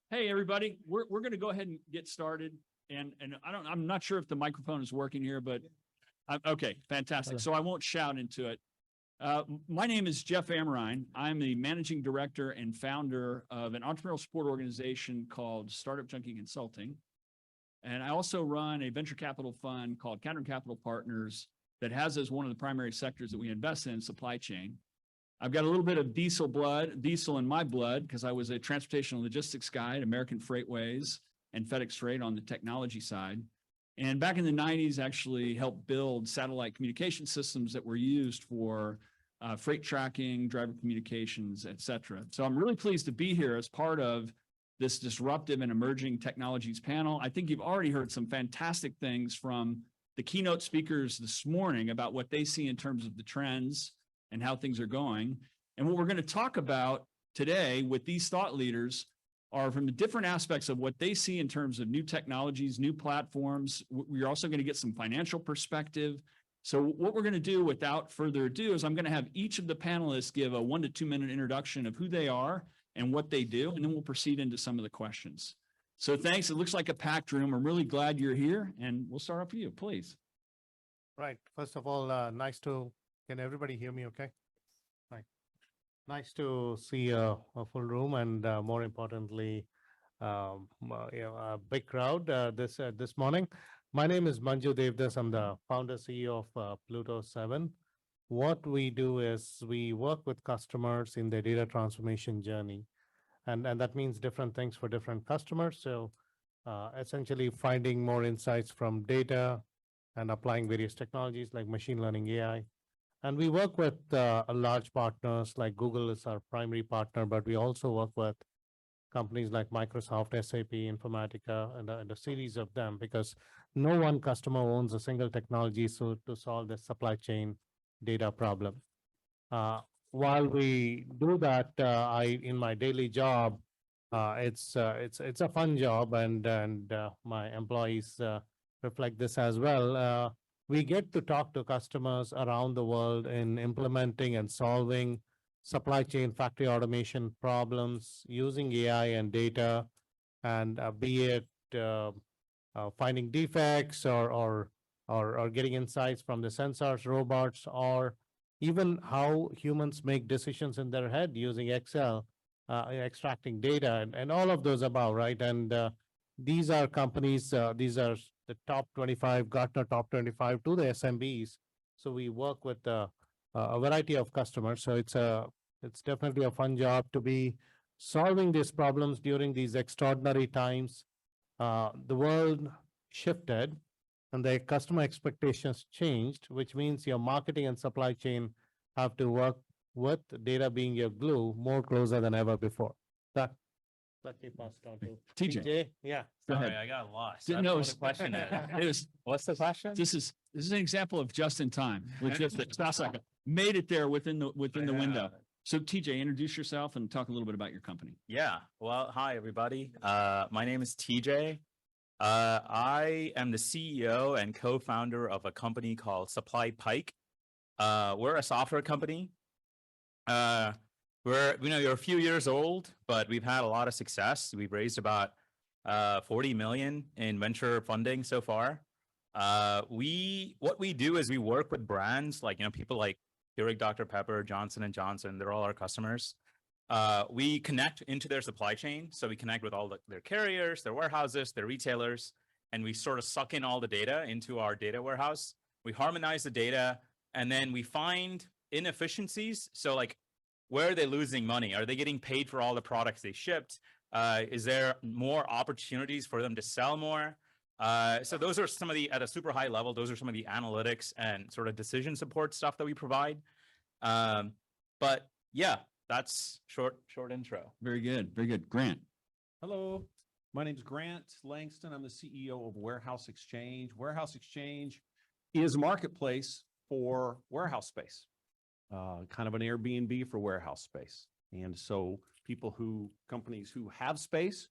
Hey, everybody, we're going to go ahead and get started. And I'm not sure if the microphone is working here, but okay, fantastic. So I won't shout into it. My name is Jeff Amerine. I'm the managing director and founder of an entrepreneurial support organization called Startup Junkie Consulting. And I also run a venture capital fund called Counter Capital Partners that has as one of the primary sectors that we invest in supply chain. I've got a little bit of diesel in my blood, because I was a transportation and logistics guy at American Freightways and FedEx Freight on the technology side. And back in the 90s, actually helped build satellite communication systems that were used for freight tracking, driver communications, et cetera. So I'm really pleased to be here as part of this disruptive and emerging technologies panel. I think you've already heard some fantastic things from the keynote speakers this morning about what they see in terms of the trends and how things are going. And what we're going to talk about today with these thought leaders are from the different aspects of what they see in terms of new technologies, new platforms. We're also going to get some financial perspective. So what we're going to do without further ado is I'm going to have each of the panelists give a 1 to 2 minute introduction of who they are and what they do, and then we'll proceed into some of the questions. So thanks. It looks like a packed room. I'm really glad you're here, and we'll start off with you, please. Right. First of all, can everybody hear me okay? Right. Nice to see a full room and more importantly, a big crowd this morning. My name is Manju Devadas. I'm the founder CEO of Pluto 7. What we do is we work with customers in their data transformation journey. And that means different things for different customers. So essentially finding more insights from data and applying various technologies like machine learning, AI. And we work with large partners like Google is our primary partner, but we also work with companies like Microsoft, SAP, Informatica, and a series of them, because no one customer owns a single technology to solve the supply chain data problem. While we do that, in my daily job, it's a fun job, and my employees reflect this as well. We get to talk to customers around the world in implementing and solving supply chain factory automation problems using AI and data, and be it finding defects or getting insights from the sensors, robots, or even how humans make decisions in their head using Excel, extracting data, and all of those above, right? And these are companies, these are the top 25, Gartner top 25 to the SMBs. So we work with a variety of customers. So it's definitely a fun job to be solving these problems during these extraordinary times. The world shifted and the customer expectations changed, which means your marketing and supply chain have to work with data being your glue more closer than ever before. Let me pass it on to TJ. Yeah. Sorry, I got lost. No, I don't know what the question is. What's the question? This is an example of just in time logistics. Made it there within the window. So TJ, introduce yourself and talk a little bit about your company. Yeah. Well, hi everybody. My name is TJ. I am the CEO and co-founder of a company called Supplypike. We're a software company. You're a few years old, but we've had a lot of success. We've raised about 40 million in venture funding so far. What we do is we work with brands like, people like Keurig Dr. Pepper, Johnson & Johnson. They're all our customers. We connect into their supply chain. So we connect with all their carriers, their warehouses, their retailers, and we sort of suck in all the data into our data warehouse. We harmonize the data, and then we find inefficiencies. So like, where are they losing money? Are they getting paid for all the products they shipped? Is there more opportunities for them to sell more? So those are some of at a super high level, those are some of the analytics and sort of decision support stuff that we provide. But yeah, that's short intro. Very good. Very good. Grant. Hello, my name is Grant Langston. I'm the CEO of Warehouse Exchange. Warehouse Exchange is a marketplace for warehouse space. Kind of an Airbnb for warehouse space. And so companies who have space,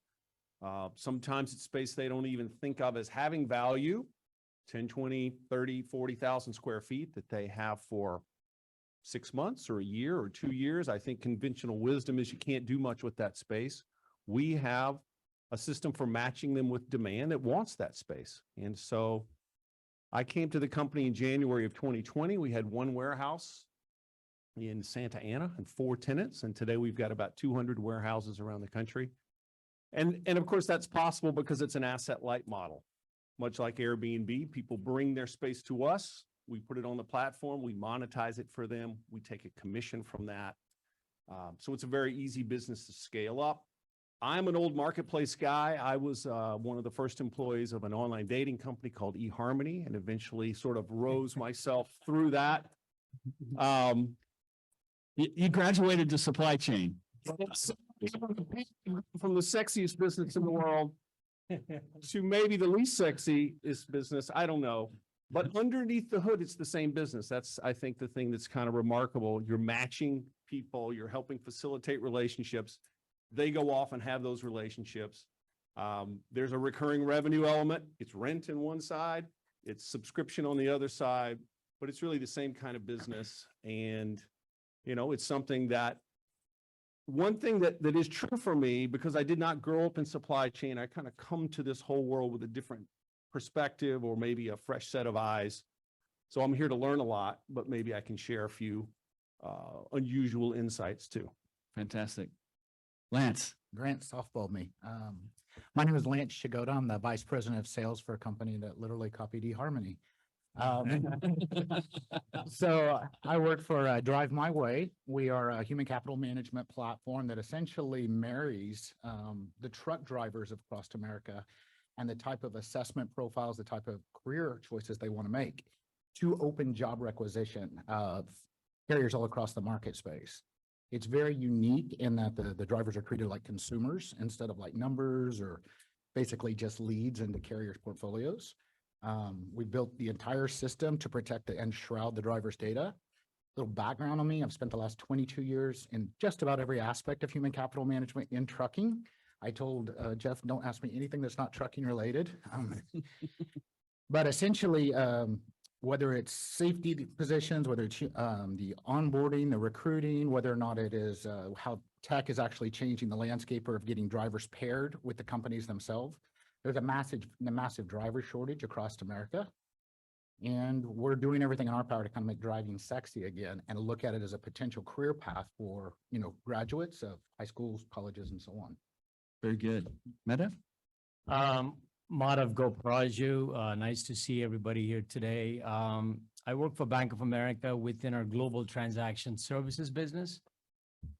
sometimes it's space they don't even think of as having value, 10, 20, 30, 40,000 square feet that they have for 6 months or a year or 2 years. I think conventional wisdom is you can't do much with that space. We have a system for matching them with demand that wants that space. And so I came to the company in January of 2020. We had one warehouse in Santa Ana and 4 tenants. And today we've got about 200 warehouses around the country. And of course, that's possible because it's an asset light model. Much like Airbnb, people bring their space to us. We put it on the platform. We monetize it for them. We take a commission from that. So it's a very easy business to scale up. I'm an old marketplace guy. I was one of the first employees of an online dating company called eHarmony and eventually sort of rose myself through that. You graduated to supply chain. From the sexiest business in the world to maybe the least sexiest business, I don't know. But underneath the hood, it's the same business. That's, I think, the thing that's kind of remarkable. You're matching people, you're helping facilitate relationships. They go off and have those relationships. There's a recurring revenue element. It's rent on one side, it's subscription on the other side, but it's really the same kind of business. And, you know, it's something that one thing that is true for me, because I did not grow up in supply chain, I kind of come to this whole world with a different perspective or maybe a fresh set of eyes. So I'm here to learn a lot, but maybe I can share a few unusual insights too. Fantastic. Lance. Grant softballed me. My name is Lance Pshigoda. I'm the vice president of sales for a company that literally copied eHarmony. So I work for Drive My Way. We are a human capital management platform that essentially marries the truck drivers across America and the type of assessment profiles, the type of career choices they want to make to open job requisition of carriers all across the market space. It's very unique in that the drivers are treated like consumers instead of like numbers or basically just leads into carriers' portfolios. We built the entire system to protect and shroud the driver's data. Little background on me, I've spent the last 22 years in just about every aspect of human capital management in trucking. I told Jeff, don't ask me anything that's not trucking related. But essentially, whether it's safety positions, whether it's the onboarding, the recruiting, whether or not it is how tech is actually changing the landscape of getting drivers paired with the companies themselves. There's a massive driver shortage across America. And we're doing everything in our power to kind of make driving sexy again and look at it as a potential career path for, you know, graduates of high schools, colleges, and so on. Very good. Madhav? Madhav Goparaju, nice to see everybody here today. I work for Bank of America within our global transaction services business.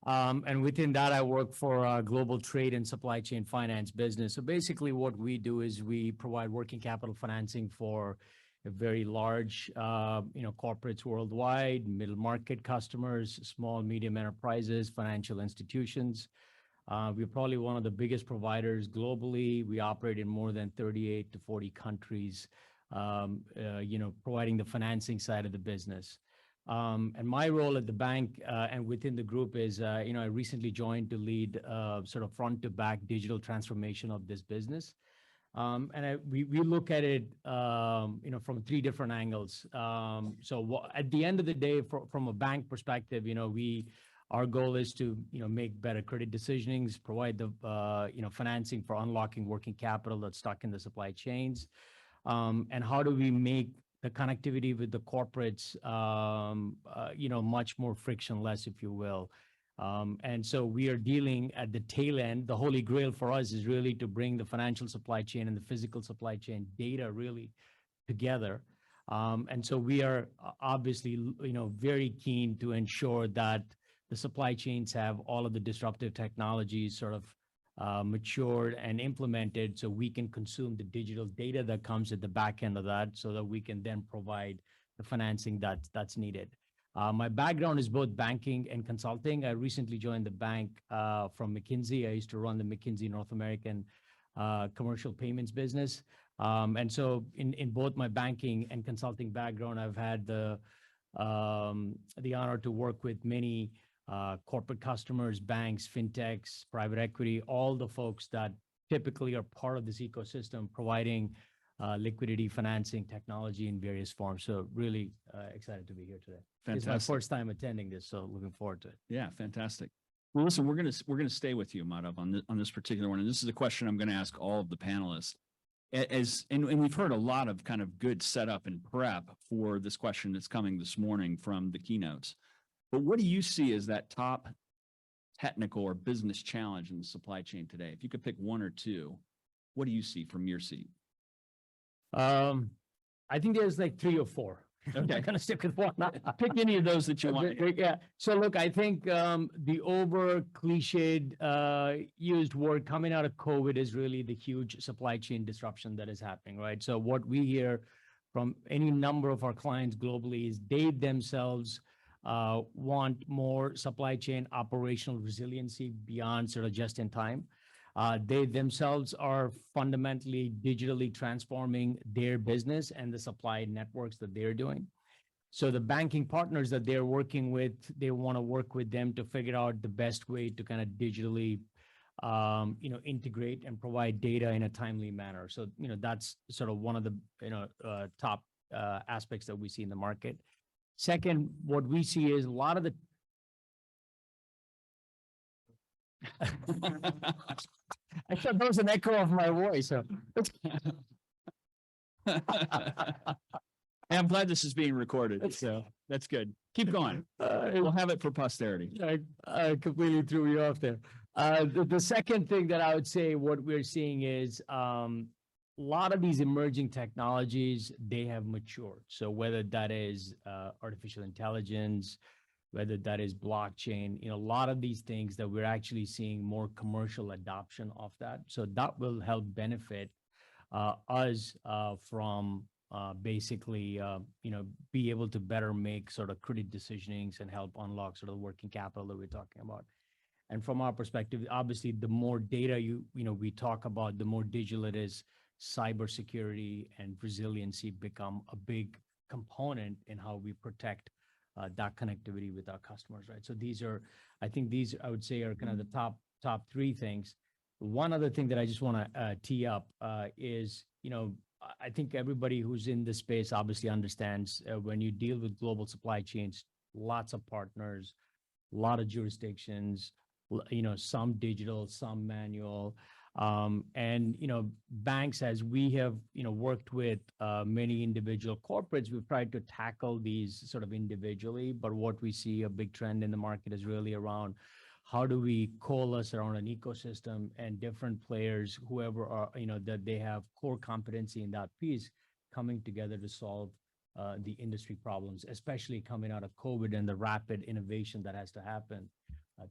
And within that, I work for our global trade and supply chain finance business. So basically what we do is we provide working capital financing for a very large, corporates worldwide, middle market customers, small, medium enterprises, financial institutions. We're probably one of the biggest providers globally. We operate in more than 38 to 40 countries, providing the financing side of the business. And my role at the bank and within the group is, I recently joined to lead sort of front to back digital transformation of this business. And we look at it, from 3 different angles. So at the end of the day, from a bank perspective, our goal is to, make better credit decisionings, provide the, financing for unlocking working capital that's stuck in the supply chains. And how do we make the connectivity with the corporates, much more frictionless, if you will. And so we are dealing at the tail end. The holy grail for us is really to bring the financial supply chain and the physical supply chain data really together. And so we are obviously, very keen to ensure that the supply chains have all of the disruptive technologies sort of matured and implemented so we can consume the digital data that comes at the back end of that so that we can then provide the financing that's needed. My background is both banking and consulting. I recently joined the bank from McKinsey. I used to run the McKinsey North American commercial payments business. And so in both my banking and consulting background, I've had the honor to work with many corporate customers, banks, fintechs, private equity, all the folks that typically are part of this ecosystem, providing liquidity, financing, technology in various forms. So really excited to be here today. Fantastic. It's my first time attending this, so looking forward to it. Yeah, fantastic. Well, listen, we're gonna stay with you, Madhav, on this particular one, and this is a question I'm gonna ask all of the panelists. And we've heard a lot of kind of good setup and prep for this question that's coming this morning from the keynotes. But what do you see as that top technical or business challenge in the supply chain today? If you could pick one or two, what do you see from your seat? I think there's like 3 or 4. Okay. I'm gonna stick with one. Pick any of those that you want. Yeah. So look, I think the over cliched used word coming out of COVID is really the huge supply chain disruption that is happening, right? So what we hear from any number of our clients globally is they themselves want more supply chain operational resiliency beyond sort of just in time. They themselves are fundamentally digitally transforming their business and the supply networks that they're doing. So the banking partners that they're working with, they want to work with them to figure out the best way to kind of digitally, integrate and provide data in a timely manner. So, that's sort of one of the, top aspects that we see in the market. Second, what we see is a lot of the I thought that was an echo of my voice. So. I'm glad this is being recorded, so that's good. Keep going. We'll have it for posterity. I completely threw you off there. The second thing that I would say, what we're seeing is a lot of these emerging technologies, they have matured. So whether that is artificial intelligence, whether that is blockchain, a lot of these things that we're actually seeing more commercial adoption of that. So that will help benefit us from basically, be able to better make sort of credit decisionings and help unlock sort of the working capital that we're talking about. And from our perspective, obviously, the more data we talk about, the more digital it is, cybersecurity and resiliency become a big component in how we protect that connectivity with our customers, right? So I would say are kind of the top 3 things. One other thing that I just want to tee up is, I think everybody who's in this space obviously understands when you deal with global supply chains, lots of partners, a lot of jurisdictions, some digital, some manual. Banks, as we have, worked with many individual corporates, we've tried to tackle these sort of individually, but what we see a big trend in the market is really around how do we coalesce around an ecosystem and different players, whoever are, that they have core competency in that piece coming together to solve the industry problems, especially coming out of COVID and the rapid innovation that has to happen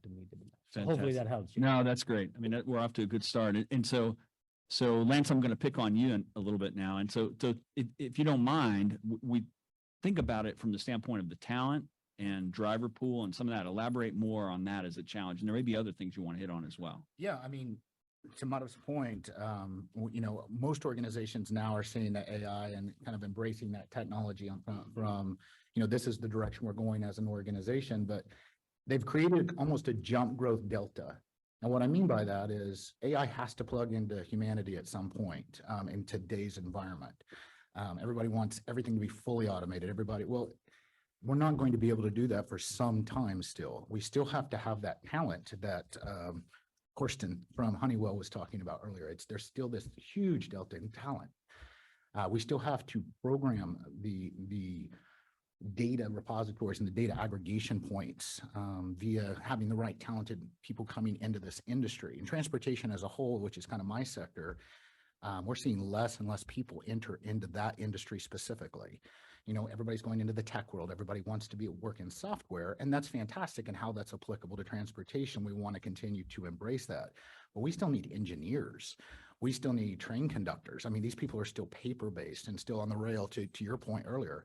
to meet the demand. So hopefully that helps you. No, that's great. I mean, we're off to a good start. And so Lance, I'm going to pick on you a little bit now. And so if you don't mind, we think about it from the standpoint of the talent and driver pool and some of that. Elaborate more on that as a challenge. And there may be other things you want to hit on as well. Yeah, I mean, to Madhav's point, most organizations now are seeing that AI and kind of embracing that technology from, this is the direction we're going as an organization, but they've created almost a jump growth delta. And what I mean by that is AI has to plug into humanity at some point in today's environment. Everybody wants everything to be fully automated. We're not going to be able to do that for some time still. We still have to have that talent that Kirsten from Honeywell was talking about earlier. There's still this huge delta in talent. We still have to program the data repositories and the data aggregation points via having the right talented people coming into this industry. And transportation as a whole, which is kind of my sector, we're seeing less and less people enter into that industry specifically. Everybody's going into the tech world. Everybody wants to be at work in software, and that's fantastic. And how that's applicable to transportation, we want to continue to embrace that. But we still need engineers. We still need train conductors. I mean, these people are still paper-based and still on the rail, to your point earlier.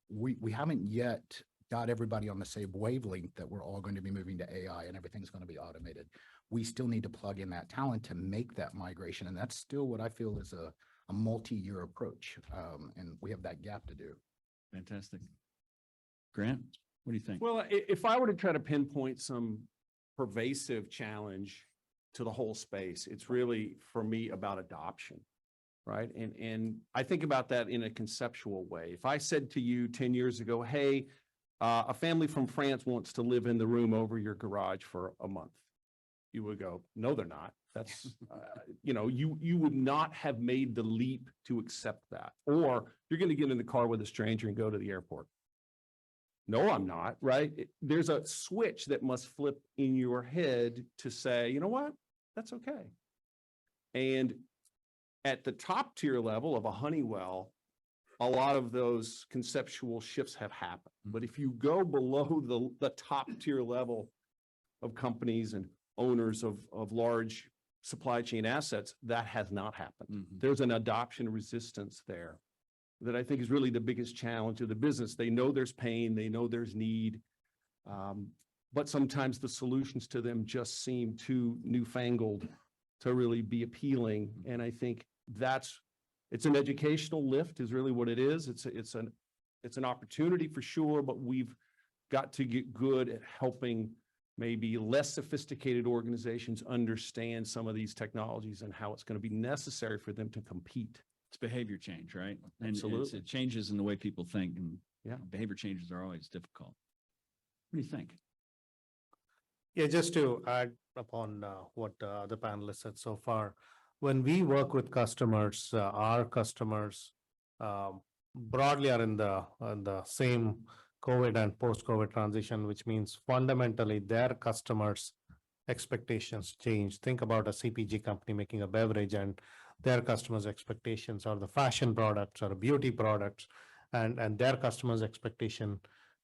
We haven't yet got everybody on the same wavelength that we're all going to be moving to AI and everything's going to be automated. We still need to plug in that talent to make that migration. And that's still what I feel is a multi-year approach. And we have that gap to do. Fantastic. Grant, what do you think? Well, if I were to try to pinpoint some pervasive challenge to the whole space, it's really, for me, about adoption. Right. And I think about that in a conceptual way. If I said to you 10 years ago, hey, a family from France wants to live in the room over your garage for a month. You would go, no, they're not. That's, you would not have made the leap to accept that. Or you're going to get in the car with a stranger and go to the airport. No, I'm not, right? There's a switch that must flip in your head to say, you know what? That's okay. And at the top tier level of a Honeywell, a lot of those conceptual shifts have happened. But if you go below the top tier level of companies and owners of large supply chain assets, that has not happened. Mhm. There's an adoption resistance there that I think is really the biggest challenge of the business. They know there's pain, they know there's need, but sometimes the solutions to them just seem too newfangled to really be appealing. And I think it's an educational lift is really what it is. It's an opportunity for sure, but we've got to get good at helping maybe less sophisticated organizations understand some of these technologies and how it's going to be necessary for them to compete. It's behavior change, right? And Absolutely. it changes in the way people think, and Yeah. behavior changes are always difficult. What do you think? Yeah, just to add upon what the panelists said so far, when we work with customers, our customers broadly are in the same COVID and post-COVID transition, which means fundamentally their customers' expectations change. Think about a CPG company making a beverage, and their customers' expectations are the fashion products or beauty products, and their customers' expectation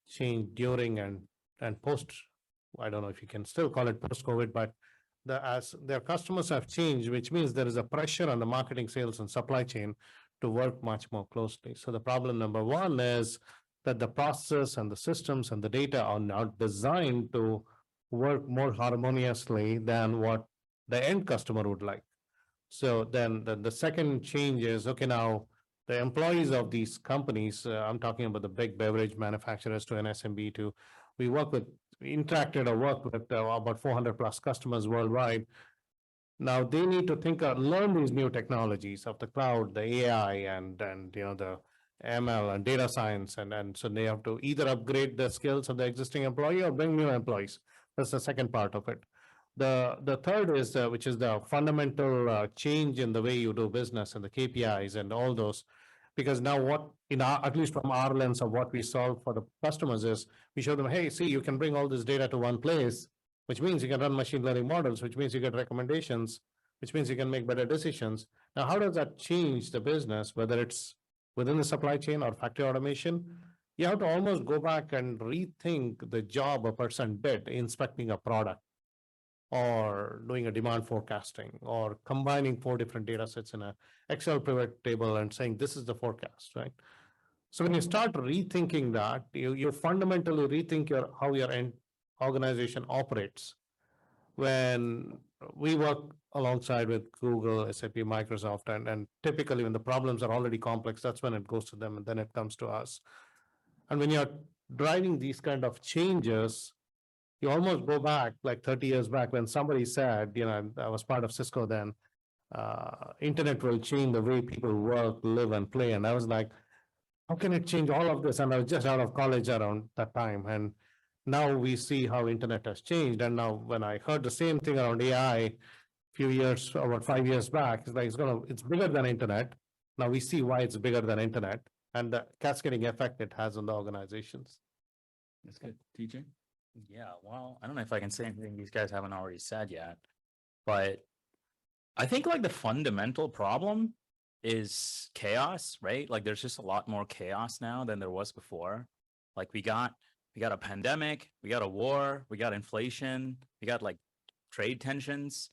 change during and post. I don't know if you can still call it post-COVID, but as their customers have changed, which means there is a pressure on the marketing, sales, and supply chain to work much more closely. So the problem number one is that the process and the systems and the data are now designed to work more harmoniously than what the end customer would like. So then the second change is, okay, now the employees of these companies, I'm talking about the big beverage manufacturers to an SMB to, we interacted or work with about 400 plus customers worldwide. Now they need to learn these new technologies of the cloud, the AI, and the ML and data science, and so they have to either upgrade the skills of the existing employee or bring new employees. That's the second part of it. The third is which is the fundamental change in the way you do business and the KPIs and all those, because now at least from our lens of what we solve for the customers is we show them, hey, see, you can bring all this data to one place, which means you can run machine learning models, which means you get recommendations, which means you can make better decisions. Now, how does that change the business, whether it's within the supply chain or factory automation? You have to almost go back and rethink the job a person did inspecting a product, or doing a demand forecasting, or combining 4 different data sets in a Excel pivot table and saying, this is the forecast, right? So when you start rethinking that, you fundamentally rethink how your organization operates. When we work alongside with Google, SAP, Microsoft, and typically when the problems are already complex, that's when it goes to them and then it comes to us. And when you're driving these kind of changes, you almost go back like 30 years back when somebody said, I was part of Cisco then, internet will change the way people work, live, and play. And I was like, how can it change all of this? And I was just out of college around that time. And now we see how internet has changed. And now when I heard the same thing around AI about 5 years back, it's like, it's bigger than internet. Now we see why it's bigger than internet and the cascading effect it has on the organizations. That's good. TJ? Yeah, well, I don't know if I can say anything these guys haven't already said yet, but I think like the fundamental problem is chaos, right? Like there's just a lot more chaos now than there was before. Like we got a pandemic, we got a war, we got inflation, we got like trade tensions,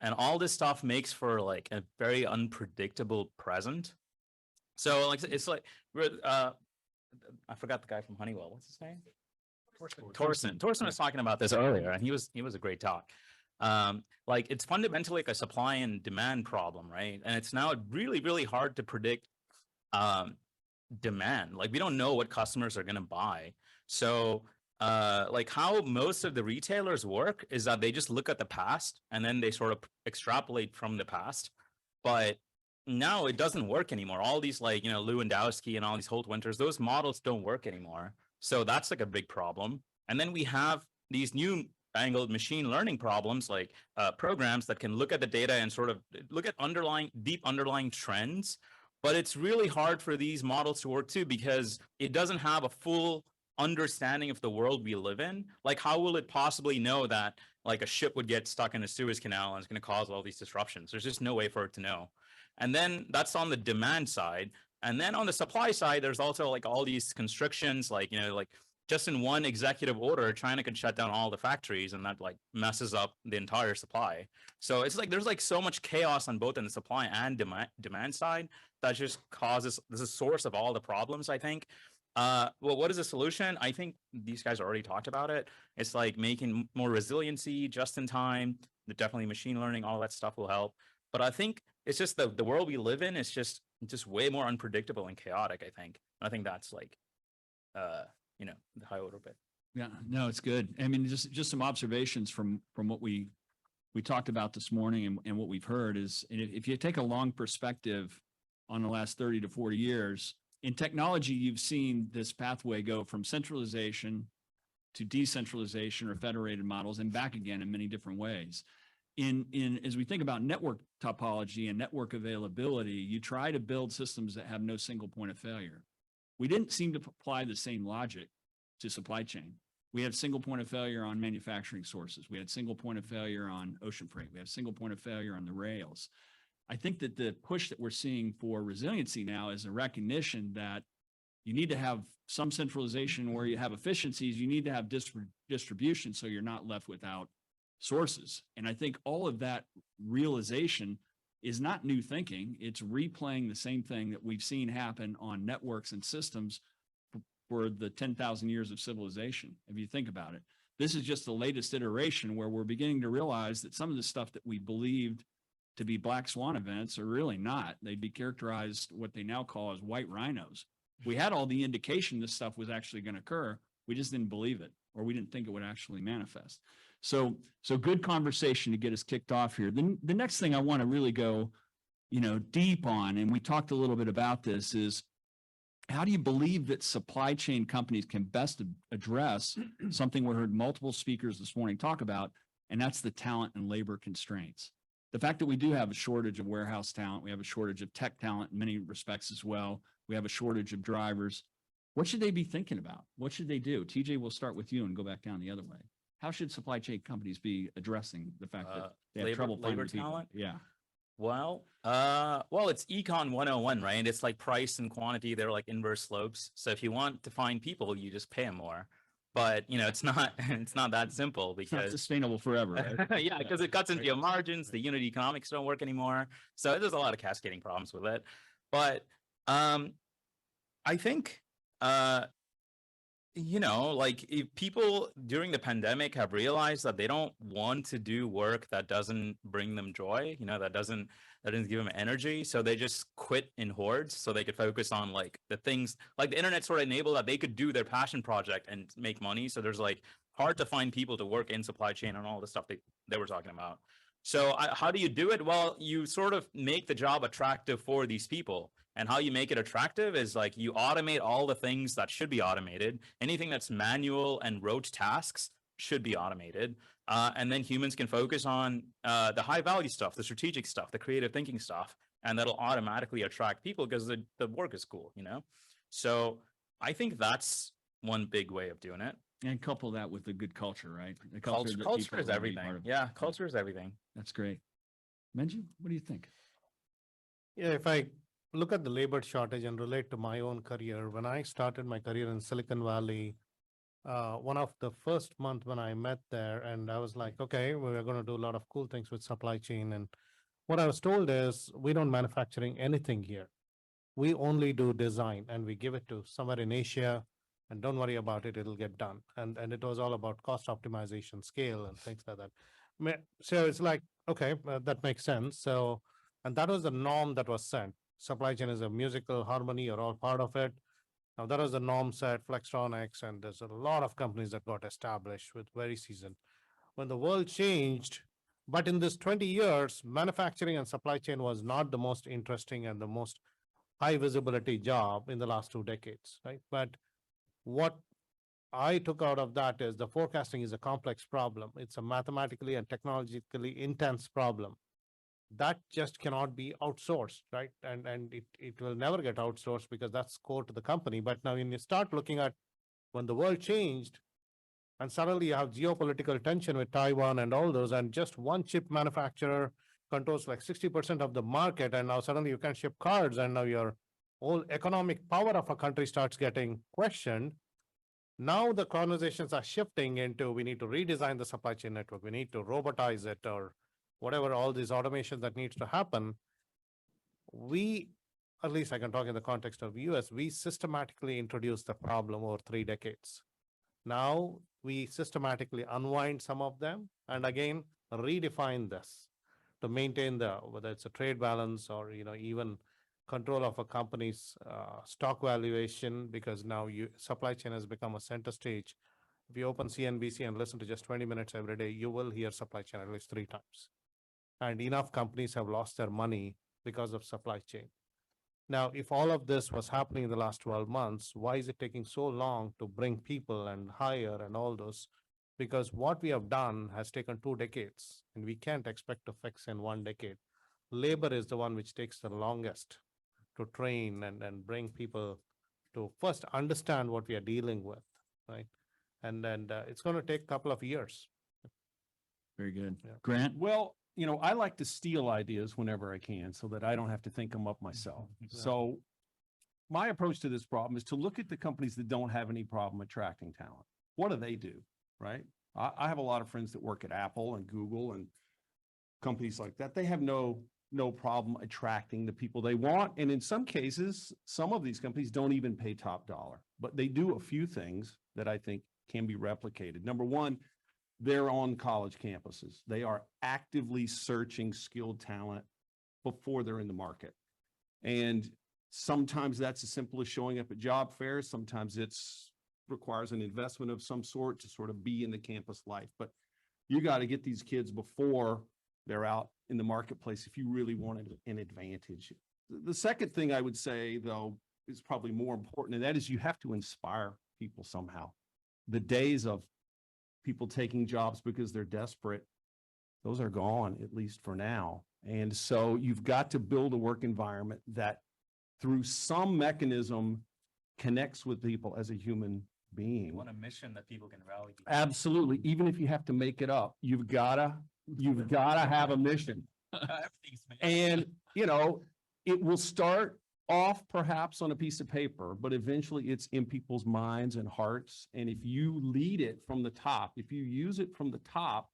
and all this stuff makes for like a very unpredictable present. So like it's like I forgot the guy from Honeywell. What's his name? Torsten was talking about this earlier, and he was a great talk. Like it's fundamentally like a supply and demand problem, right? And it's now really, really hard to predict demand. Like we don't know what customers are going to buy. So like how most of the retailers work is that they just look at the past and then they sort of extrapolate from the past. But now it doesn't work anymore. All these like, Lewandowski and all these Holt Winters, those models don't work anymore. So that's like a big problem. And then we have these new angled machine learning problems like programs that can look at the data and sort of look at deep underlying trends. But it's really hard for these models to work too, because it doesn't have a full understanding of the world we live in. Like, how will it possibly know that like a ship would get stuck in a Suez Canal and it's going to cause all these disruptions? There's just no way for it to know. And then that's on the demand side. And then on the supply side, there's also like all these constrictions, like, like just in one executive order, China could shut down all the factories, and that like messes up the entire supply. So it's like there's like so much chaos on both in the supply and demand side that just causes this is a source of all the problems, I think. Well, what is the solution? I think these guys already talked about it. It's like making more resiliency, just in time. Definitely machine learning, all that stuff will help. But I think it's just the world we live in is just way more unpredictable and chaotic, I think. I think that's like, the high order bit. Yeah, no, it's good. I mean, just some observations from what we talked about this morning and what we've heard is, if you take a long perspective on the last 30 to 40 years, in technology, you've seen this pathway go from centralization to decentralization or federated models and back again in many different ways. As we think about network topology and network availability, you try to build systems that have no single point of failure. We didn't seem to apply the same logic to supply chain. We had single point of failure on manufacturing sources. We had single point of failure on ocean freight. We have single point of failure on the rails. I think that the push that we're seeing for resiliency now is a recognition that you need to have some centralization where you have efficiencies. You need to have distribution so you're not left without sources. And I think all of that realization is not new thinking. It's replaying the same thing that we've seen happen on networks and systems for the 10,000 years of civilization. If you think about it, this is just the latest iteration where we're beginning to realize that some of the stuff that we believed to be black swan events are really not. They'd be characterized what they now call as white rhinos. We had all the indication this stuff was actually going to occur. We just didn't believe it, or we didn't think it would actually manifest. So good conversation to get us kicked off here. The next thing I want to really go, deep on, and we talked a little bit about this, is how do you believe that supply chain companies can best address something we heard multiple speakers this morning talk about, and that's the talent and labor constraints. The fact that we do have a shortage of warehouse talent, we have a shortage of tech talent in many respects as well. We have a shortage of drivers. What should they be thinking about? What should they do? TJ, we'll start with you and go back down the other way. How should supply chain companies be addressing the fact that they have trouble finding people? Talent? Yeah. Well, it's Econ 101, right? It's like price and quantity. They're like inverse slopes. So if you want to find people, you just pay them more. But it's not that simple, because it's not sustainable forever, right? Yeah, because it cuts into your margins. The unit economics don't work anymore. So there's a lot of cascading problems with it. But I think like if people during the pandemic have realized that they don't want to do work that doesn't bring them joy, that doesn't give them energy. So they just quit in hordes so they could focus on like the things like the internet sort of enabled that they could do their passion project and make money. So there's like hard to find people to work in supply chain and all the stuff they were talking about. So how do you do it? Well, you sort of make the job attractive for these people. And how you make it attractive is like you automate all the things that should be automated. Anything that's manual and rote tasks should be automated. And then humans can focus on the high value stuff, the strategic stuff, the creative thinking stuff. And that'll automatically attract people because the work is cool, So I think that's one big way of doing it. And couple that with the good culture, right? The culture is everything. Yeah, culture is everything. That's great. Manju, what do you think? Yeah, if I look at the labor shortage and relate to my own career, when I started my career in Silicon Valley, one of the first month when I met there, and I was like, okay, we're going to do a lot of cool things with supply chain. And what I was told is, we don't manufacturing anything here. We only do design, and we give it to somewhere in Asia, and don't worry about it, it'll get done. And it was all about cost optimization, scale, and things like that. So it's like, okay, that makes sense. So, and that was the norm that was set. Supply chain is a musical harmony, you're all part of it. Now that was the norm set, Flextronics, and there's a lot of companies that got established with very seasoned. When the world changed, but in this 20 years, manufacturing and supply chain was not the most interesting and the most high visibility job in the last 2 decades, right? But what I took out of that is the forecasting is a complex problem. It's a mathematically and technologically intense problem. That just cannot be outsourced, right? And it will never get outsourced because that's core to the company. But now when you start looking at when the world changed and suddenly you have geopolitical tension with Taiwan and all those, and just one chip manufacturer controls like 60% of the market, and now suddenly you can't ship cars, and now your whole economic power of a country starts getting questioned. Now the conversations are shifting into we need to redesign the supply chain network, we need to robotize it, or whatever, all these automation that needs to happen. We, at least I can talk in the context of US, we systematically introduced the problem over 3 decades. Now we systematically unwind some of them and again redefine this to maintain the, whether it's a trade balance or even control of a company's stock valuation, because now supply chain has become a center stage. If you open CNBC and listen to just 20 minutes every day, you will hear supply chain at least 3 times. And enough companies have lost their money because of supply chain. Now, if all of this was happening in the last 12 months, why is it taking so long to bring people and hire and all those? Because what we have done has taken 2 decades, and we can't expect to fix in 1 decade. Labor is the one which takes the longest to train and bring people to first understand what we are dealing with, right? And then it's going to take a couple of years. Very good. Yeah. Grant? Well, I like to steal ideas whenever I can so that I don't have to think them up myself. So my approach to this problem is to look at the companies that don't have any problem attracting talent. What do? Right? I have a lot of friends that work at Apple and Google and companies like that. They have no problem attracting the people they want. And in some cases, some of these companies don't even pay top dollar, but they do a few things that I think can be replicated. Number one, they're on college campuses. They are actively searching skilled talent before they're in the market. And sometimes that's as simple as showing up at job fairs. Sometimes it's requires an investment of some sort to sort of be in the campus life. But you got to get these kids before they're out in the marketplace if you really want an advantage. The second thing I would say, though, is probably more important, and that is you have to inspire people somehow. The days of people taking jobs because they're desperate, those are gone, at least for now. And so you've got to build a work environment that through some mechanism connects with people as a human being. You want a mission that people can rally behind. Absolutely. Even if you have to make it up, you've gotta have a mission. Everything's made up. And, it will start off perhaps on a piece of paper, but eventually it's in people's minds and hearts. And if you lead it from the top, if you use it from the top,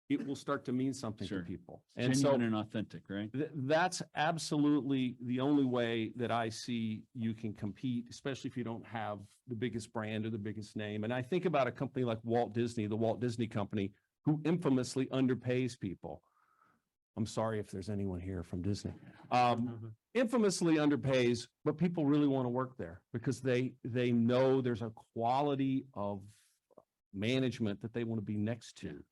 it will start to mean something Sure. to people. And so Genuine and authentic, right? that's absolutely the only way that I see you can compete, especially if you don't have the biggest brand or the biggest name. And I think about a company like Walt Disney, the Walt Disney Company, who infamously underpays people. I'm sorry if there's anyone here from Disney. Infamously underpays, but people really want to work there because they know there's a quality of management that they want to be next to.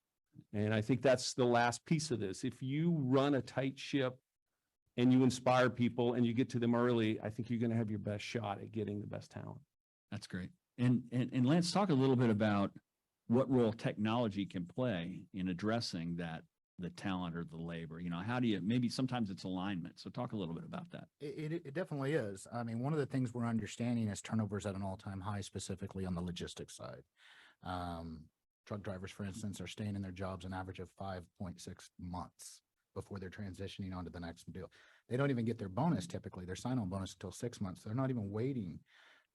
And I think that's the last piece of this. If you run a tight ship and you inspire people and you get to them early, I think you're going to have your best shot at getting the best talent. That's great. And Lance, talk a little bit about what role technology can play in addressing the talent or the labor. How do you, maybe sometimes it's alignment. So talk a little bit about that. It definitely is. I mean, one of the things we're understanding is turnovers at an all-time high, specifically on the logistics side. Truck drivers, for instance, are staying in their jobs an average of 5.6 months before they're transitioning onto the next deal. They don't even get their bonus typically, their sign-on bonus until 6 months. They're not even waiting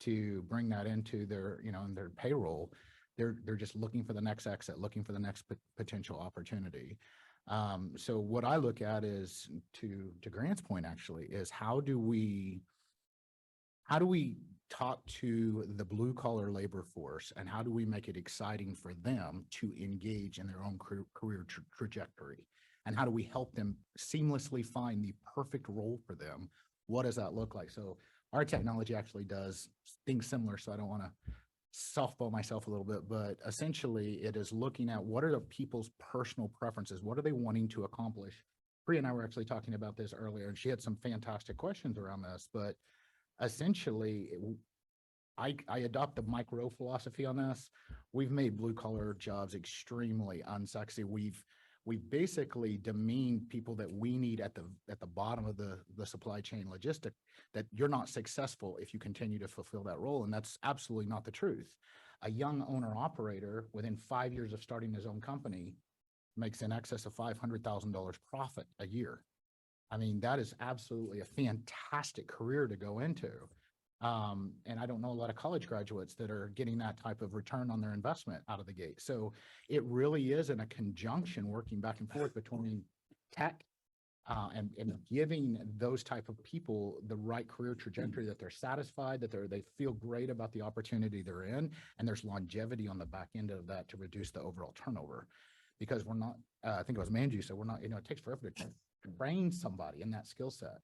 to bring that into their, in their payroll. They're just looking for the next exit, looking for the next potential opportunity. So what I look at is, to Grant's point, actually, is how do we talk to the blue collar labor force, and how do we make it exciting for them to engage in their own career trajectory? And how do we help them seamlessly find the perfect role for them? What does that look like? So our technology actually does things similar. So I don't want to softball myself a little bit, but essentially it is looking at what are the people's personal preferences? What are they wanting to accomplish? Priya and I were actually talking about this earlier, and she had some fantastic questions around this, but essentially I adopt the micro philosophy on this. We've made blue collar jobs extremely unsexy. We've basically demeaned people that we need at the bottom of the supply chain logistic, that you're not successful if you continue to fulfill that role. And that's absolutely not the truth. A young owner operator within 5 years of starting his own company makes in excess of $500,000 profit a year. I mean, that is absolutely a fantastic career to go into. And I don't know a lot of college graduates that are getting that type of return on their investment out of the gate. So it really is in a conjunction working back and forth between tech and giving those type of people the right career trajectory, that they're satisfied, that they feel great about the opportunity they're in, and there's longevity on the back end of that to reduce the overall turnover. Because we're not, I think it was Manju said, we're not, it takes forever to train somebody in that skill set.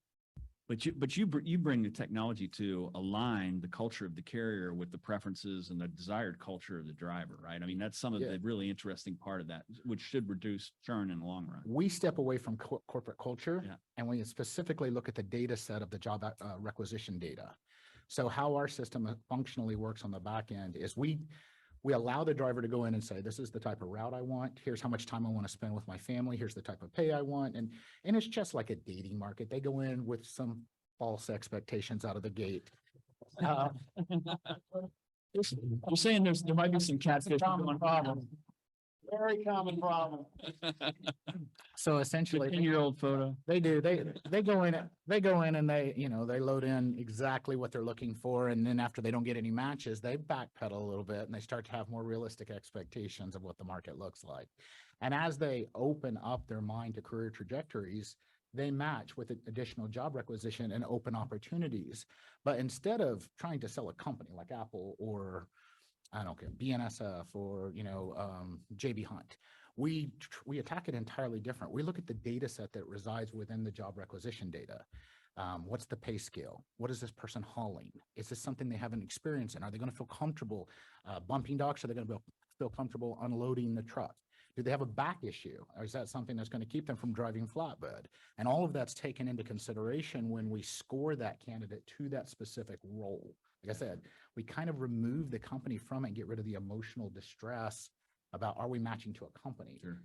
But you bring the technology to align the culture of the carrier with the preferences and the desired culture of the driver, right? I mean, that's some of the really interesting part of that, which should reduce churn in the long run. We step away from corporate culture, Yeah. and we specifically look at the data set of the job requisition data. So how our system functionally works on the back end is we allow the driver to go in and say, this is the type of route I want. Here's how much time I want to spend with my family. Here's the type of pay I want. And it's just like a dating market. They go in with some false expectations out of the gate. You're saying there might be some catfish going on. Very common problem. So essentially, 10-year-old photo. they do. They go in and they load in exactly what they're looking for, and then after they don't get any matches, they backpedal a little bit and they start to have more realistic expectations of what the market looks like. And as they open up their mind to career trajectories, they match with additional job requisition and open opportunities. But instead of trying to sell a company like Apple or I don't care, BNSF or, JB Hunt, we attack it entirely different. We look at the data set that resides within the job requisition data. What's the pay scale? What is this person hauling? Is this something they have an experience in? Are they going to feel comfortable bumping docks? Are they going to feel comfortable unloading the truck? Do they have a back issue? Or is that something that's going to keep them from driving flatbed? And all of that's taken into consideration when we score that candidate to that specific role. Like I said, we kind of remove the company from it and get rid of the emotional distress about, are we matching to a company? Sure.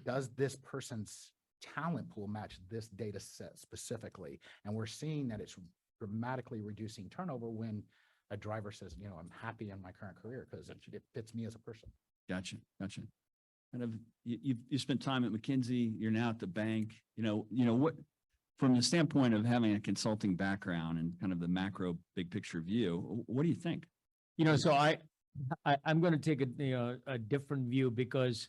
Does this person's talent pool match this data set specifically? And we're seeing that it's dramatically reducing turnover when a driver says, I'm happy in my current career because it fits me as a person. Gotcha. And you spent time at McKinsey, you're now at the bank, what, from the standpoint of having a consulting background and kind of the macro big picture view, what do you think? So I'm going to take a different view, because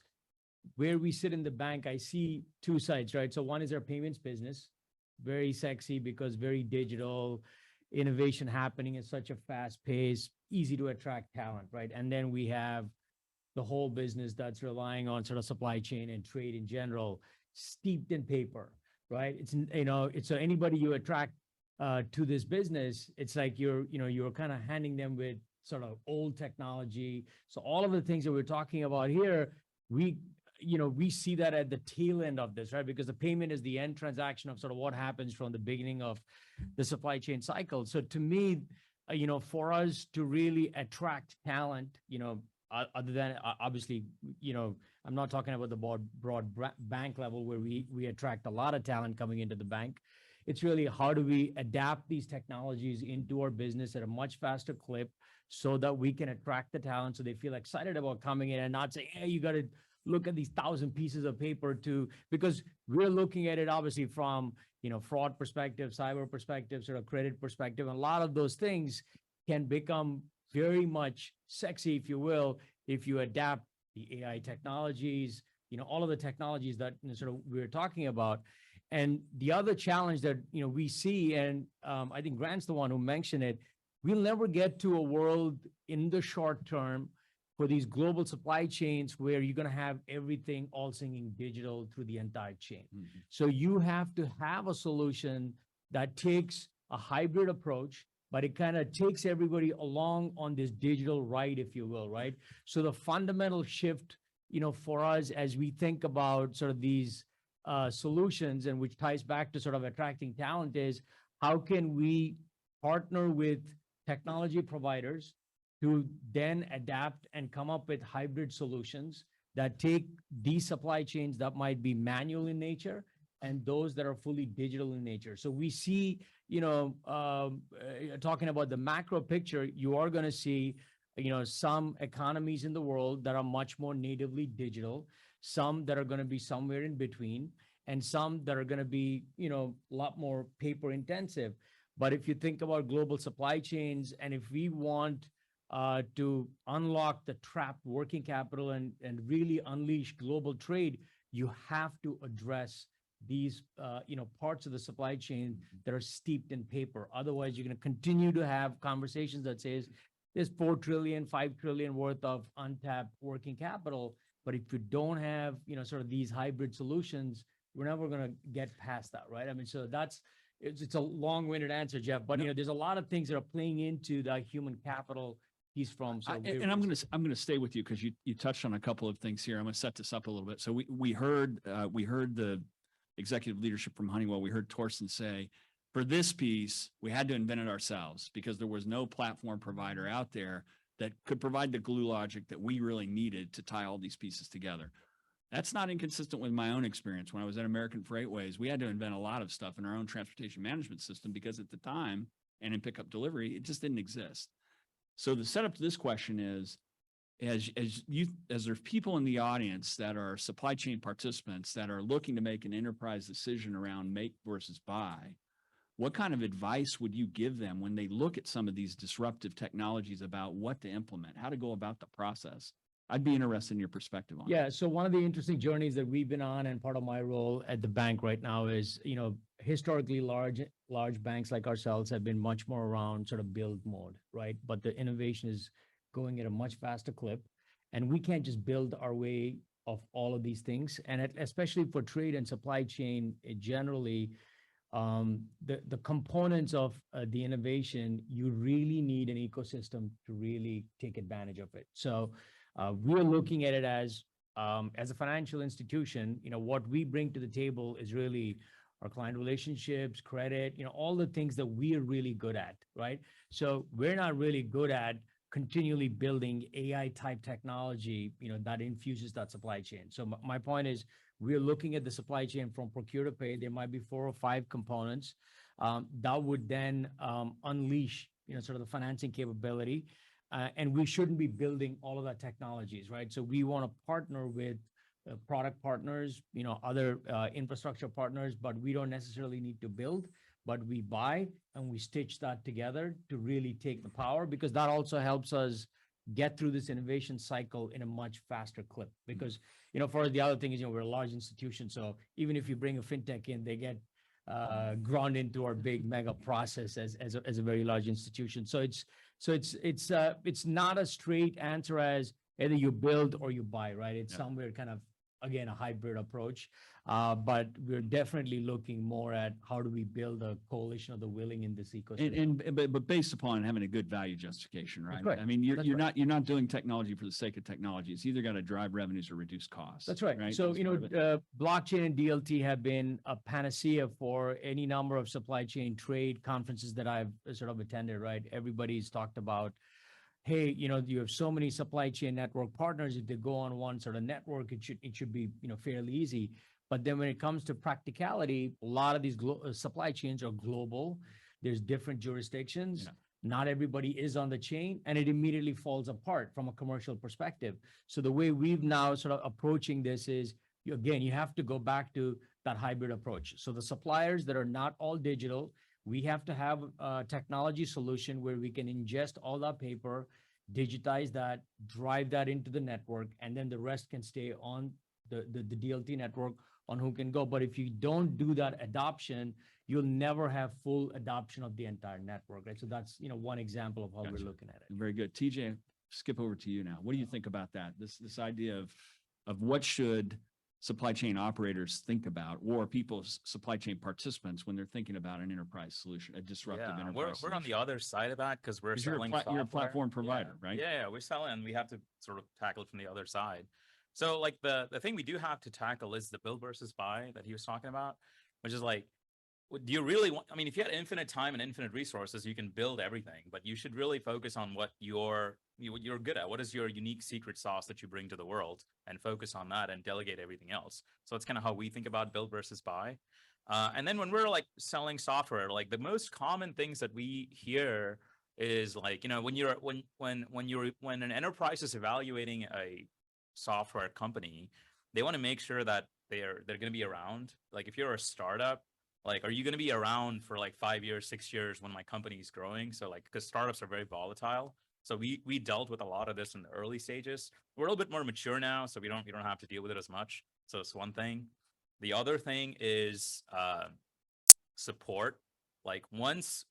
where we sit in the bank, I see two sides, right? So one is our payments business, very sexy because very digital, innovation happening at such a fast pace, easy to attract talent, right? And then we have the whole business that's relying on sort of supply chain and trade in general, steeped in paper, right? It's so anybody you attract to this business, it's like you're kind of handing them with sort of old technology. So all of the things that we're talking about here, we see that at the tail end of this, right? Because the payment is the end transaction of sort of what happens from the beginning of the supply chain cycle. So to me, for us to really attract talent, other than obviously, I'm not talking about the broad bank level where we attract a lot of talent coming into the bank. It's really how do we adapt these technologies into our business at a much faster clip so that we can attract the talent so they feel excited about coming in and not say, hey, you got to look at these 1,000 pieces of paper because we're looking at it obviously from, fraud perspective, cyber perspective, sort of credit perspective. And a lot of those things can become very much sexy, if you will, if you adapt the AI technologies, all of the technologies that sort of we're talking about. And the other challenge that, we see, and I think Grant's the one who mentioned it, we'll never get to a world in the short term for these global supply chains where you're going to have everything all singing digital through the entire chain. Mm-hmm. So you have to have a solution that takes a hybrid approach, but it kind of takes everybody along on this digital ride, if you will, right? So the fundamental shift, for us as we think about sort of these solutions, and which ties back to sort of attracting talent, is how can we partner with technology providers to then adapt and come up with hybrid solutions that take these supply chains that might be manual in nature and those that are fully digital in nature. So we see, talking about the macro picture, you are going to see, some economies in the world that are much more natively digital, some that are going to be somewhere in between, and some that are going to be, a lot more paper intensive. But if you think about global supply chains, and if we want to unlock the trapped working capital and really unleash global trade, you have to address these, parts of the supply chain that are steeped in paper. Otherwise, you're going to continue to have conversations that says there's 4 trillion, 5 trillion worth of untapped working capital. But if you don't have, sort of these hybrid solutions, we're never going to get past that, right? I mean, so it's a long-winded answer, Jeff, but there's a lot of things that are playing into the human capital piece from. So and I'm gonna stay with you because you touched on a couple of things here. I'm gonna set this up a little bit. So we heard the executive leadership from Honeywell. We heard Torsten say, for this piece, we had to invent it ourselves because there was no platform provider out there that could provide the glue logic that we really needed to tie all these pieces together. That's not inconsistent with my own experience. When I was at American Freightways, we had to invent a lot of stuff in our own transportation management system because at the time, and in pickup delivery, it just didn't exist. So the setup to this question is, as there's people in the audience that are supply chain participants that are looking to make an enterprise decision around make versus buy, what kind of advice would you give them when they look at some of these disruptive technologies about what to implement, how to go about the process? I'd be interested in your perspective on Yeah. So one of the interesting journeys that we've been on, and part of my role at the bank right now is, historically large banks like ourselves have been much more around sort of build mode, right? But the innovation is going at a much faster clip, and we can't just build our way of all of these things. And especially for trade and supply chain, generally, the components of the innovation, you really need an ecosystem to really take advantage of it. So we're looking at it as a financial institution, what we bring to the table is really our client relationships, credit, all the things that we are really good at, right? So we're not really good at continually building AI type technology, that infuses that supply chain. So my point is, we're looking at the supply chain from procure to pay. There might be 4 or 5 components that would then unleash, sort of the financing capability. And we shouldn't be building all of that technologies, right? So we want to partner with product partners, other infrastructure partners, but we don't necessarily need to build, but we buy and we stitch that together to really take the power, because that also helps us get through this innovation cycle in a much faster clip. Because, for the other thing is, we're a large institution. So even if you bring a fintech in, they get ground into our big mega process as a very large institution. So it's not a straight answer as either you build or you buy, right? It's somewhere kind of, again, a hybrid approach. But we're definitely looking more at how do we build a coalition of the willing in this ecosystem. But based upon having a good value justification, right? Right. I mean, you're not doing technology for the sake of technology. It's either got to drive revenues or reduce costs. That's right. So, blockchain and DLT have been a panacea for any number of supply chain trade conferences that I've sort of attended, right? Everybody's talked about, hey, you have so many supply chain network partners. If they go on one sort of network, it should be, fairly easy. But then when it comes to practicality, a lot of these supply chains are global. There's different jurisdictions. Yeah. Not everybody is on the chain, and it immediately falls apart from a commercial perspective. So the way we've now sort of approaching this is, again, you have to go back to that hybrid approach. So the suppliers that are not all digital, we have to have a technology solution where we can ingest all that paper, digitize that, drive that into the network, and then the rest can stay on the DLT network on who can go. But if you don't do that adoption, you'll never have full adoption of the entire network, right? So that's, one example of how we're looking at it. Very good. TJ, skip over to you now. What do you think about that? This idea of what should supply chain operators think about, or people's supply chain participants when they're thinking about an enterprise solution, a disruptive enterprise we're on the other side of that because we're selling you're a platform provider, right? Yeah, we're selling, and we have to sort of tackle it from the other side. So like the thing we do have to tackle is the build versus buy that he was talking about, which is like, do you really want, I mean, if you had infinite time and infinite resources, you can build everything, but you should really focus on what you're good at. What is your unique secret sauce that you bring to the world, and focus on that and delegate everything else. So it's kind of how we think about build versus buy. And then when we're like selling software, like the most common things that we hear is like, you know, when an enterprise is evaluating a software company, they want to make sure that they're going to be around. Like if you're a startup, like, are you going to be around for like 5 years, 6 years when my company is growing? So like, because startups are very volatile. So we dealt with a lot of this in the early stages. We're a little bit more mature now, so we don't have to deal with it as much. So it's one thing. The other thing is support. Like once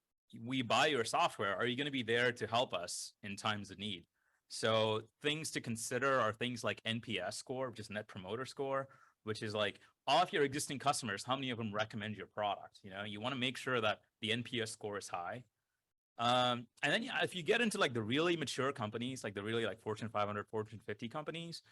we buy your software, are you going to be there to help us in times of need? So things to consider are things like NPS score, which is Net Promoter Score, which is like all of your existing customers, how many of them recommend your product? You know, you want to make sure that the NPS score is high. And then if you get into like the really mature companies, like the really like Fortune 500, Fortune 50 companies,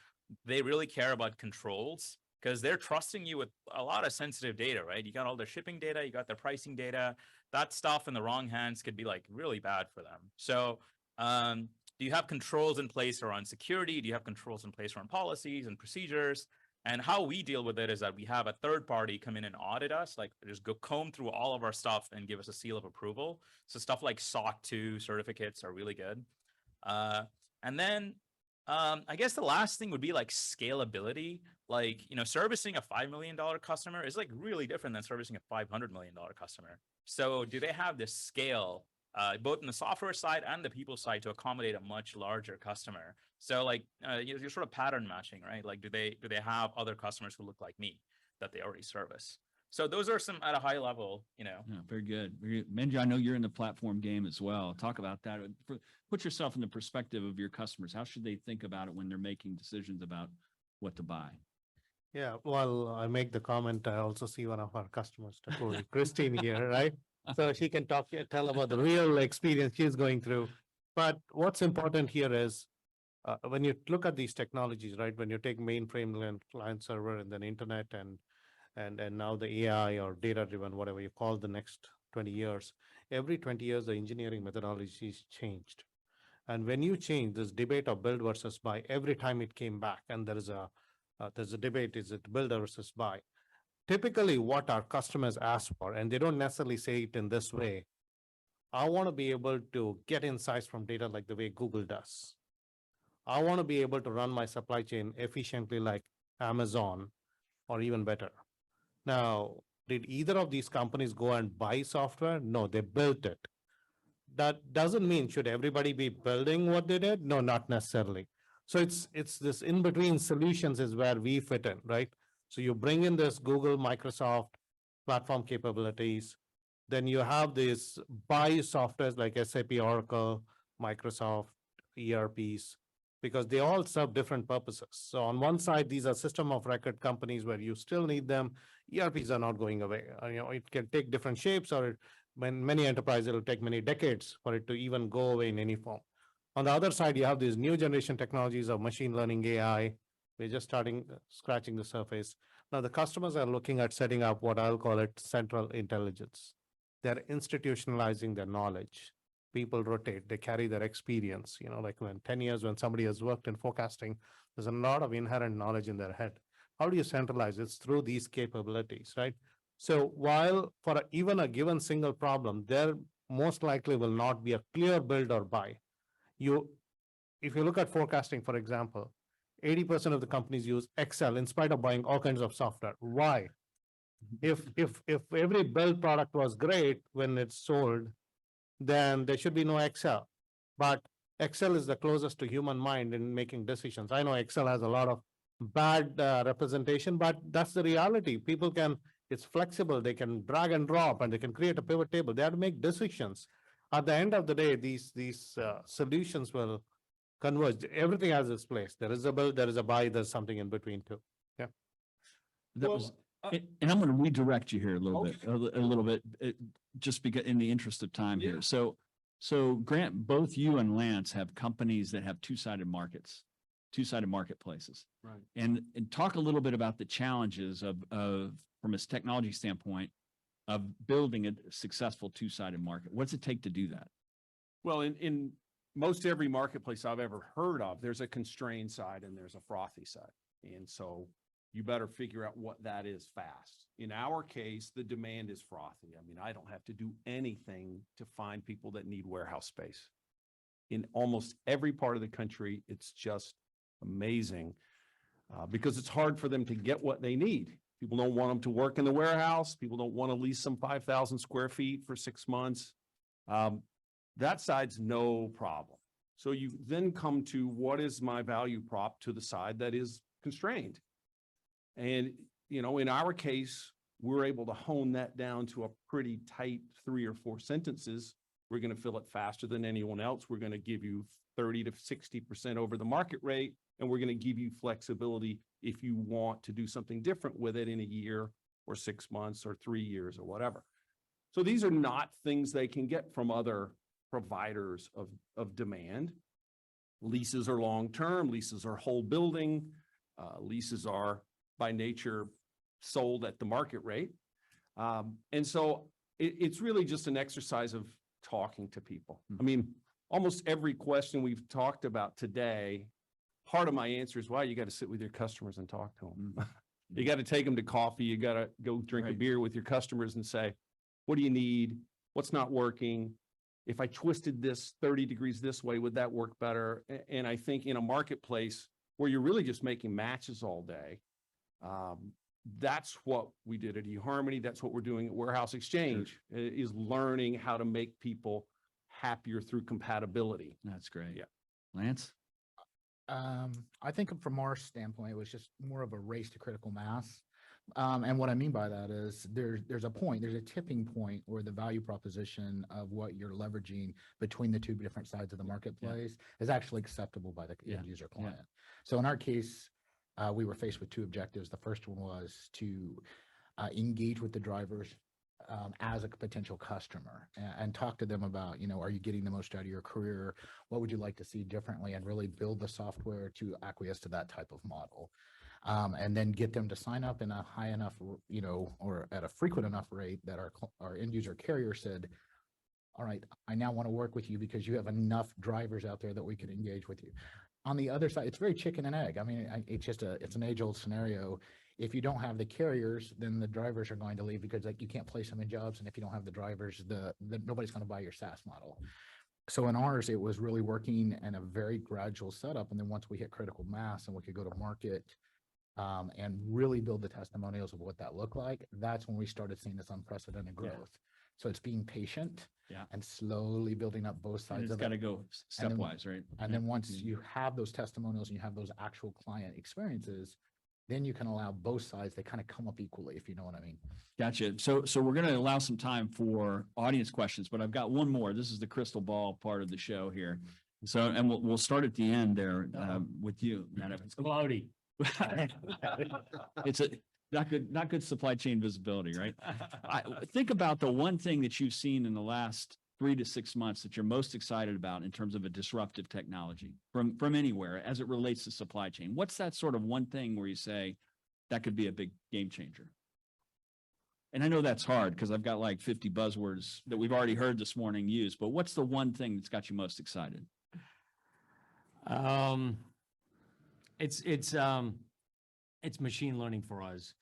they really care about controls because they're trusting you with a lot of sensitive data, right? You got all their shipping data, you got their pricing data. That stuff in the wrong hands could be like really bad for them. So do you have controls in place around security? Do you have controls in place around policies and procedures? And how we deal with it is that we have a third party come in and audit us, like just go comb through all of our stuff and give us a seal of approval. So stuff like SOC 2 certificates are really good. And then I guess the last thing would be like scalability. Like, you know, servicing a $5 million customer is like really different than servicing a $500 million customer. So do they have the scale, both in the software side and the people side, to accommodate a much larger customer? So like you're sort of pattern matching, right? Like do they have other customers who look like me that they already service? So those are some at a high level, you know. Yeah, very good. Very good. Manju, I know you're in the platform game as well. Talk about that. Put yourself in the perspective of your customers. How should they think about it when they're making decisions about what to buy? Yeah, well, I make the comment. I also see one of our customers, Christine here, right? So she can tell about the real experience she's going through. But what's important here is when you look at these technologies, right? When you take mainframe and client server and then internet and now the AI or data driven, whatever you call the next 20 years, every 20 years, the engineering methodology is changed. And when you change this debate of build versus buy, every time it came back, and there's a debate, is it build versus buy? Typically what our customers ask for, and they don't necessarily say it in this way, I want to be able to get insights from data like the way Google does. I want to be able to run my supply chain efficiently like Amazon or even better. Now, did either of these companies go and buy software? No, they built it. That doesn't mean should everybody be building what they did? No, not necessarily. So it's this in-between solutions is where we fit in, right? So you bring in this Google, Microsoft platform capabilities, then you have these buy softwares like SAP, Oracle, Microsoft, ERPs, because they all serve different purposes. So on one side, these are system of record companies where you still need them. ERPs are not going away. You know, it can take different shapes, or when many enterprises, it'll take many decades for it to even go away in any form. On the other side, you have these new generation technologies of machine learning, AI. We're just scratching the surface. Now the customers are looking at setting up what I'll call it central intelligence. They're institutionalizing their knowledge. People rotate, they carry their experience, you know, like when 10 years, when somebody has worked in forecasting, there's a lot of inherent knowledge in their head. How do you centralize it? It's through these capabilities, right? So while for even a given single problem, there most likely will not be a clear build or buy. If you look at forecasting, for example, 80% of the companies use Excel in spite of buying all kinds of software. Why? If every build product was great when it's sold, then there should be no Excel. But Excel is the closest to human mind in making decisions. I know Excel has a lot of bad representation, but that's the reality. People it's flexible. They can drag and drop, and they can create a pivot table. They have to make decisions. At the end of the day, these solutions will converge. Everything has its place. There is a build, there is a buy, there's something in between too. Yeah. And I'm going to redirect you here a little bit, just because in the interest of time here. So Grant, both you and Lance have companies that have two-sided marketplaces. Right. And talk a little bit about the challenges of from a technology standpoint, of building a successful two-sided market? What's it take to do that? Well, in most every marketplace I've ever heard of, there's a constrained side and there's a frothy side. And so you better figure out what that is fast. In our case, the demand is frothy. I mean, I don't have to do anything to find people that need warehouse space. In almost every part of the country, it's just amazing because it's hard for them to get what they need. People don't want them to work in the warehouse. People don't want to lease some 5,000 square feet for 6 months. That side's no problem. So you then come to what is my value prop to the side that is constrained. And, you know, in our case, we're able to hone that down to a pretty tight 3 or 4 sentences. We're going to fill it faster than anyone else. We're going to give you 30 to 60% over the market rate. And we're going to give you flexibility if you want to do something different with it in a year or 6 months or 3 years or whatever. So these are not things they can get from other providers of demand. Leases are long-term, leases are whole building, leases are by nature sold at the market rate. And so it's really just an exercise of talking to people. I mean, almost every question we've talked about today, part of my answer is, well, you got to sit with your customers and talk to them. You got to take them to coffee. You got to go drink a beer with your customers and say, what do you need? What's not working? If I twisted this 30 degrees this way, would that work better? And I think in a marketplace where you're really just making matches all day, that's what we did at eHarmony. That's what we're doing at Warehouse Exchange, is learning how to make people happier through compatibility. That's great. Yeah. Lance? I think from our standpoint, it was just more of a race to critical mass. And what I mean by that is there's a tipping point where the value proposition of what you're leveraging between the two different sides of the marketplace is actually acceptable by the end user client. So in our case, we were faced with 2 objectives. The first one was to engage with the drivers as a potential customer and talk to them about, you know, are you getting the most out of your career? What would you like to see differently? And really build the software to acquiesce to that type of model. And then get them to sign up in a high enough, you know, or at a frequent enough rate that our end user carrier said, all right, I now want to work with you because you have enough drivers out there that we can engage with you. On the other side, it's very chicken and egg. I mean, it's an age-old scenario. If you don't have the carriers, then the drivers are going to leave because like you can't place them in jobs. And if you don't have the drivers, nobody's going to buy your SaaS model. So in ours, it was really working in a very gradual setup. And then once we hit critical mass and we could go to market and really build the testimonials of what that looked like, that's when we started seeing this unprecedented growth. So it's being patient and slowly building up both sides of it. It's got to go stepwise, right? And then once you have those testimonials and you have those actual client experiences, then you can allow both sides to kind of come up equally, if you know what I mean. Gotcha. So we're going to allow some time for audience questions, but I've got one more. This is the crystal ball part of the show here. So, and we'll start at the end there with you, Madhav. It's cloudy. It's not good supply chain visibility, right? Think about the one thing that you've seen in the last 3 to 6 months that you're most excited about in terms of a disruptive technology from anywhere as it relates to supply chain. What's that sort of one thing where you say that could be a big game changer? And I know that's hard because I've got like 50 buzzwords that we've already heard this morning used, but what's the one thing that's got you most excited? It's machine learning for us,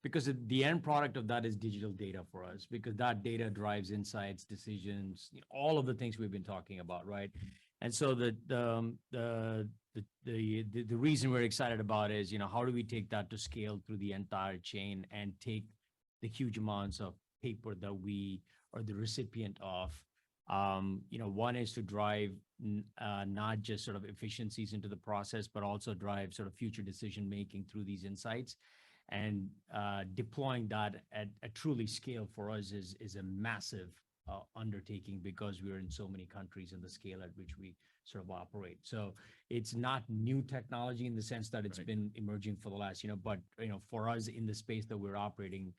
because the end product of that is digital data for us, because that data drives insights, decisions, all of the things we've been talking about, right? And so the reason we're excited about is, you know, how do we take that to scale through the entire chain and take the huge amounts of paper that we are the recipient of. You know, one is to drive not just sort of efficiencies into the process, but also drive sort of future decision making through these insights. And deploying that at a truly scale for us is a massive undertaking, because we're in so many countries and the scale at which we sort of operate. So it's not new technology in the sense that it's been emerging for the last, you know, but, you know, for us in the space that we're operating,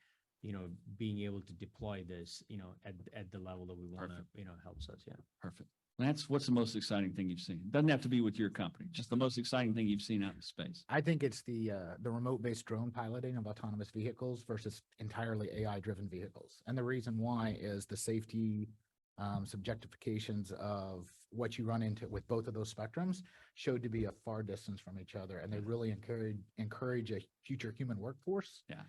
you know, being able to deploy this, you know, at the level that we want to, you know, helps us. Yeah. Perfect. Lance, what's the most exciting thing you've seen? Doesn't have to be with your company, just the most exciting thing you've seen out in space. I think it's the remote-based drone piloting of autonomous vehicles versus entirely AI-driven vehicles. And the reason why is the safety subjectifications of what you run into with both of those spectrums showed to be a far distance from each other. And they really encourage a future human workforce. Yeah.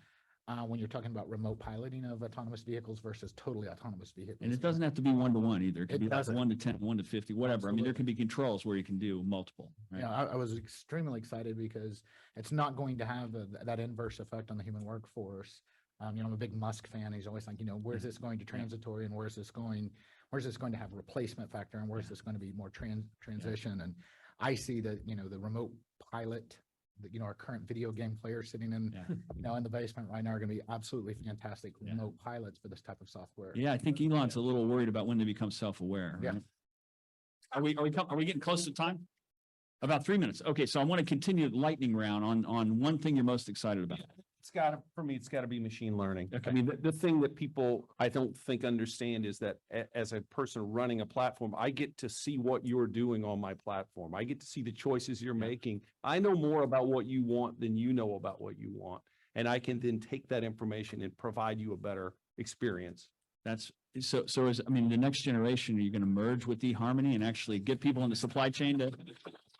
When you're talking about remote piloting of autonomous vehicles versus totally autonomous vehicles. And it doesn't have to be 1-to-1 either. It could It be like doesn't. 1 to 10, 1 to 50, whatever. I mean, there can be controls where you can do multiple. Right? Yeah, I was extremely excited because it's not going to have that inverse effect on the human workforce. You know, I'm a big Musk fan. He's always like, you know, where's this going to transitory and where's this going to have replacement factor and where's this going to be more transition? And I see that, you know, the remote pilot, you know, our current video game players sitting in, you know, in the basement right now are going to be absolutely fantastic remote pilots for this type of software. Yeah, I think Elon's a little worried about when they become self-aware. Yeah. Right? Are we getting close to time? About 3 minutes. Okay, so I want to continue the lightning round on one thing you're most excited about. For me, it's got to be machine learning. Okay. I mean, the thing that people, I don't think understand is that as a person running a platform, I get to see what you're doing on my platform. I get to see the choices you're making. I know more about what you want than you know about what you want. And I can then take that information and provide you a better experience. That's so is, I mean, the next generation, are you going to merge with eHarmony and actually get people in the supply chain to,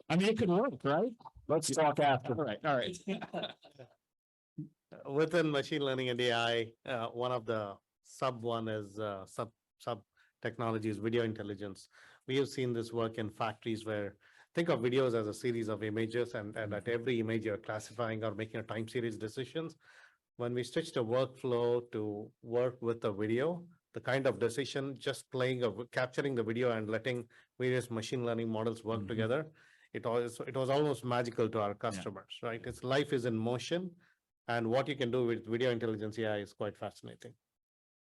I mean, it could work, right? Let's talk after. All right. Within machine learning and AI, one of the sub technologies, video intelligence. We have seen this work in factories where think of videos as a series of images and at every image you're classifying or making a time series decisions. When we switch the workflow to work with the video, the kind of decision, just capturing the video and letting various machine learning models work together, it was almost magical to our customers, right? It's life is in motion. And what you can do with video intelligence AI is quite fascinating.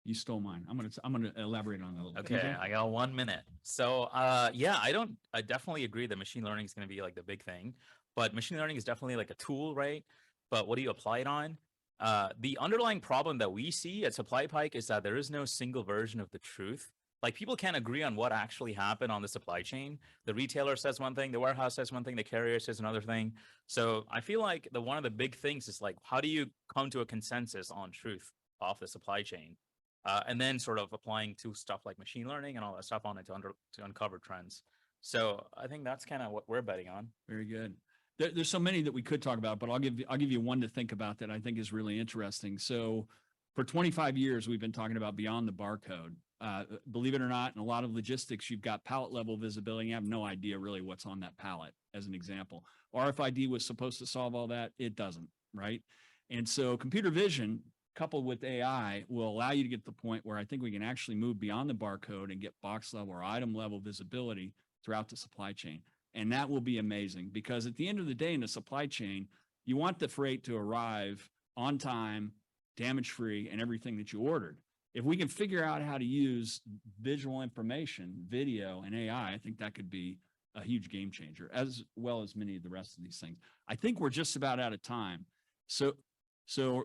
You stole mine. I'm gonna elaborate on that a little bit. Okay, I got 1 minute. So yeah, I definitely agree that machine learning is going to be like the big thing, but machine learning is definitely like a tool, right? But what do you apply it on? The underlying problem that we see at Supplypike is that there is no single version of the truth. Like people can't agree on what actually happened on the supply chain. The retailer says one thing, the warehouse says one thing, the carrier says another thing. So I feel like one of the big things is like, how do you come to a consensus on truth off the supply chain? And then sort of applying to stuff like machine learning and all that stuff on it to uncover trends. So I think that's kind of what we're betting on. Very good. There's so many that we could talk about, but I'll give you one to think about that I think is really interesting. So for 25 years, we've been talking about beyond the barcode. Believe it or not, in a lot of logistics, you've got pallet level visibility. You have no idea really what's on that pallet, as an example. RFID was supposed to solve all that. It doesn't, right? And so computer vision coupled with AI will allow you to get to the point where I think we can actually move beyond the barcode and get box level or item level visibility throughout the supply chain. And that will be amazing because at the end of the day in the supply chain, you want the freight to arrive on time, damage-free, and everything that you ordered. If we can figure out how to use visual information, video, and AI, I think that could be a huge game changer, as well as many of the rest of these things. I think we're just about out of time. So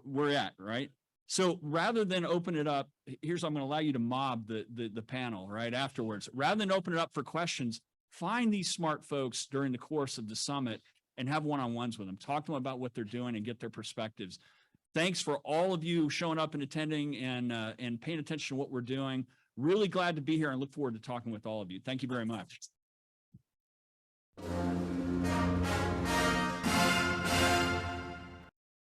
we're at, right? So rather than open it up, here's, I'm going to allow you to mob the panel right afterwards. Rather than open it up for questions, find these smart folks during the course of the summit and have one-on-ones with them. Talk to them about what they're doing and get their perspectives. Thanks for all of you showing up and attending and paying attention to what we're doing. Really glad to be here and look forward to talking with all of you. Thank you very much.